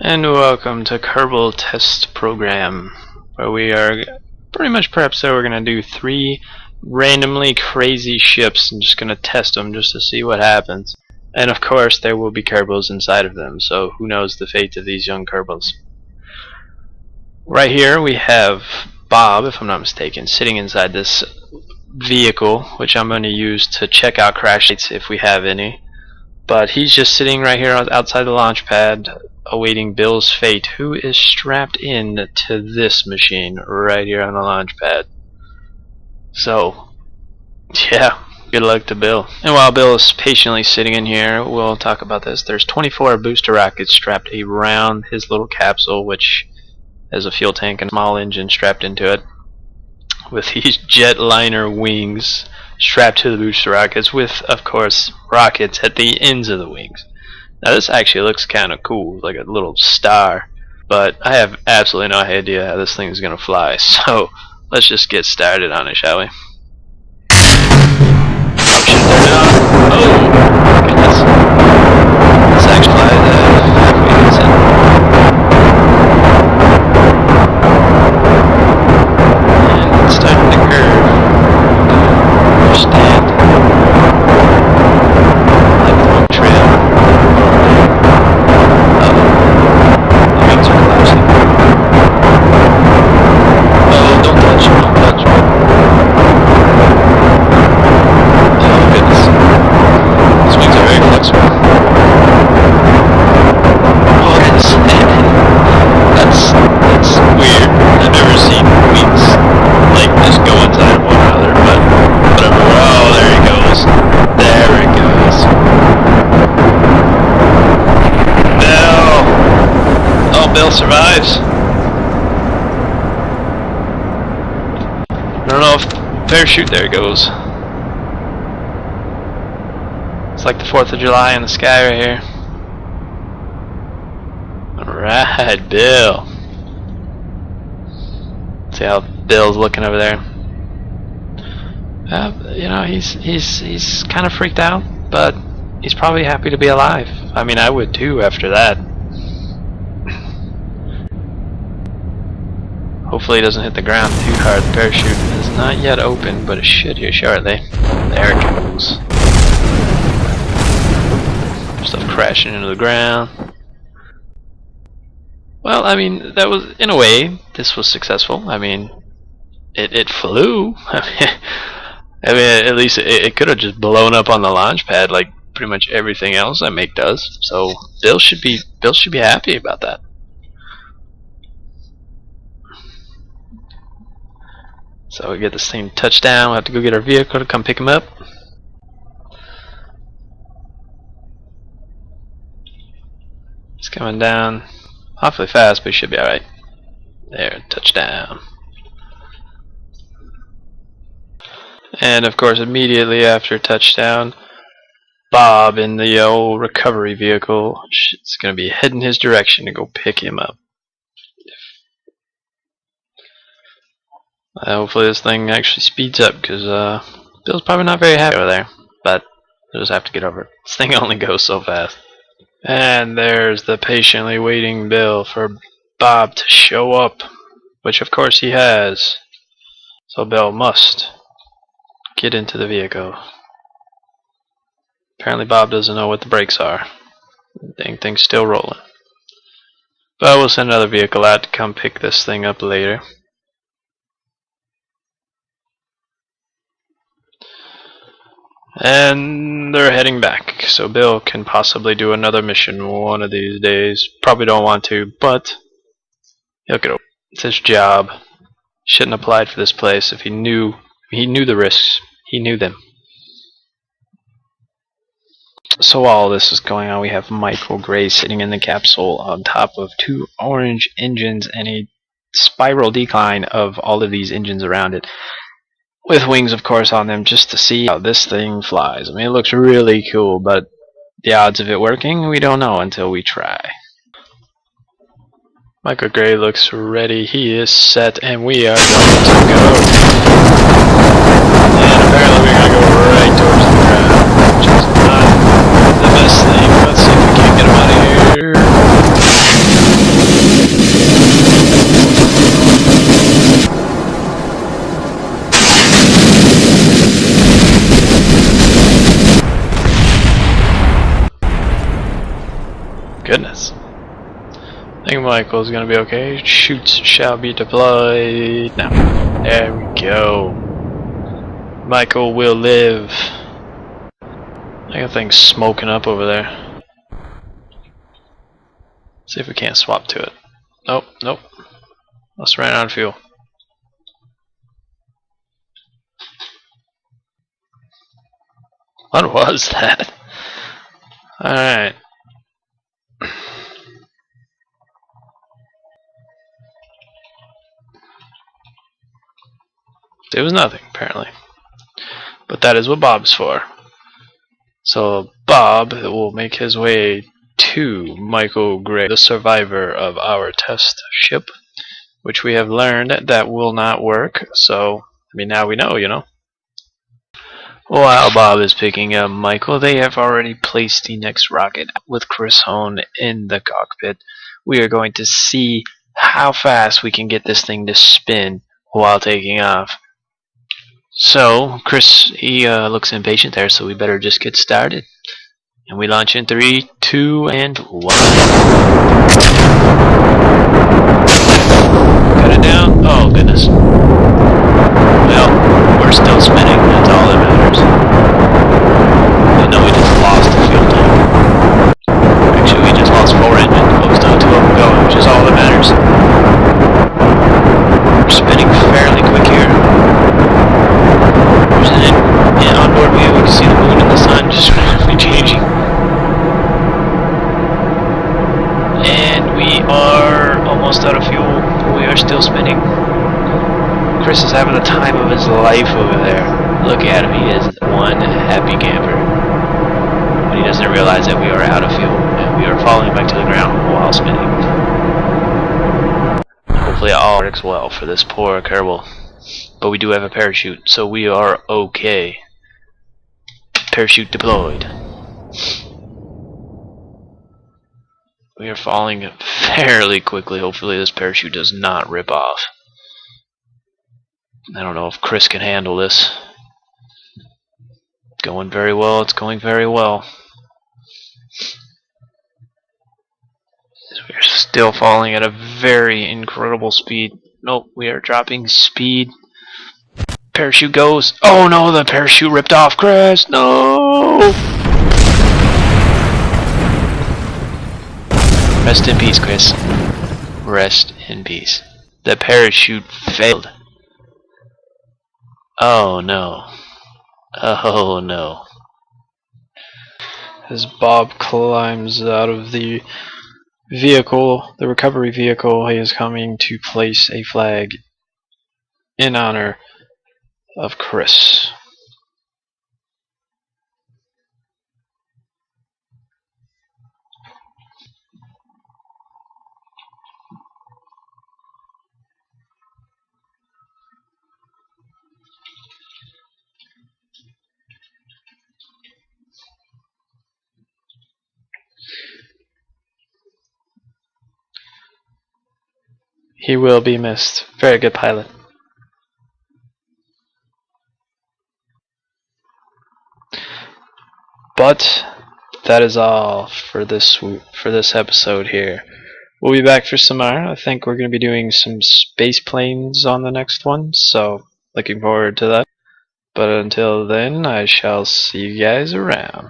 And welcome to Kerbal Test Program, where we are pretty much per episode we're going to do 3 randomly crazy ships and just going to test them just to see what happens. And of course there will be Kerbals inside of them, so who knows the fate of these young Kerbals. Right here we have Bob, if I'm not mistaken, sitting inside this vehicle, which I'm going to use to check out crash sites if we have any. But he's just sitting right here outside the launch pad, awaiting Bill's fate, who is strapped in to this machine right here on the launch pad. So, yeah, good luck to Bill. And while Bill is patiently sitting in here, we'll talk about this. There's 24 booster rockets strapped around his little capsule, which has a fuel tank and a small engine strapped into it, with these jetliner wings strapped to the booster rockets, with, of course, rockets at the ends of the wings. Now this actually looks kind of cool, like a little star, but I have absolutely no idea how this thing is going to fly, so let's just get started on it, shall we? Oh shit, they're not. Oh, goodness. Let's actually fly halfway decent. And it's starting to curve. Understand. Like the long trail. Bill survives. I don't know if parachute, there it goes. It's like the 4th of July in the sky right here. Alright, Bill. See how Bill's looking over there. You know, he's kind of freaked out, but he's probably happy to be alive. I mean, I would too after that. Hopefully it doesn't hit the ground too hard. The parachute is not yet open, but it should here shortly. There it goes. Stuff crashing into the ground. Well, I mean, that was, in a way, this was successful. I mean, it flew. I mean, at least it could have just blown up on the launch pad like pretty much everything else I make does. So Bill should be happy about that. So we get this thing touchdown. We'll have to go get our vehicle to come pick him up. It's coming down awfully fast, but he should be alright. There, touchdown. And of course, immediately after touchdown, Bob in the old recovery vehicle is going to be heading his direction to go pick him up. Hopefully this thing actually speeds up, because Bill's probably not very happy over there, but we'll just have to get over it. This thing only goes so fast. And there's the patiently waiting Bill for Bob to show up, which of course he has. So Bill must get into the vehicle. Apparently Bob doesn't know what the brakes are. Dang thing's still rolling. But we'll send another vehicle out to come pick this thing up later. And they're heading back, so Bill can possibly do another mission one of these days. Probably don't want to, but he'll get over it. It's his job. Shouldn't have applied for this place if he knew the risks. He knew them. So while this is going on, we have Michael Gray sitting in the capsule on top of 2 orange engines and a spiral decline of all of these engines around it, with wings, of course, on them, just to see how this thing flies. I mean, it looks really cool, but the odds of it working, we don't know until we try. Michael Gray looks ready. He is set, and we are going to go. And apparently we're going to go right towards the ground, which is not the best thing. Let's see if we can't get him out of here. goodness. I think Michael's gonna be okay. Shoots shall be deployed now. There we go. Michael will live. I got things smoking up over there. See if we can't swap to it. Nope, nope. Let's run out of fuel. What was that? Alright. It was nothing, apparently. But that is what Bob's for. So Bob will make his way to Michael Gray, the survivor of our test ship, which we have learned that will not work. So, I mean, now we know, you know. While Bob is picking up Michael, they have already placed the next rocket with Chris Hone in the cockpit. We are going to see how fast we can get this thing to spin while taking off. So, Chris, he looks impatient there, so we better just get started. And we launch in 3, 2, and 1. Cut it down. Oh, goodness. Well, we're still spinning. That's all that matters. Even though we just lost the fuel tank. Actually, we just lost 4 engines, but we still have 2 of them going, which is all that matters. We're spinning fairly quick here. There's an onboard view. We can see the moon and the sun just randomly changing. And we are almost out of fuel. We are still spinning. Chris is having the time of his life over there. Look at him, he is one happy camper. But he doesn't realize that we are out of fuel and we are falling back to the ground while spinning. Hopefully it all works well for this poor Kerbal. But we do have a parachute, so we are okay. Parachute deployed. We are falling fairly quickly. Hopefully this parachute does not rip off. I don't know if Chris can handle this. It's going very well. It's going very well. We are still falling at a very incredible speed. Nope, we are dropping speed. Parachute goes. Oh no, the parachute ripped off, Chris. No! Rest in peace, Chris. Rest in peace. The parachute failed. Oh no. Oh no. As Bob climbs out of the vehicle, the recovery vehicle, he is coming to place a flag in honor of Chris. He will be missed. Very good pilot. But that is all for this episode here. We'll be back for some more. I think we're going to be doing some space planes on the next one, so looking forward to that. But until then, I shall see you guys around.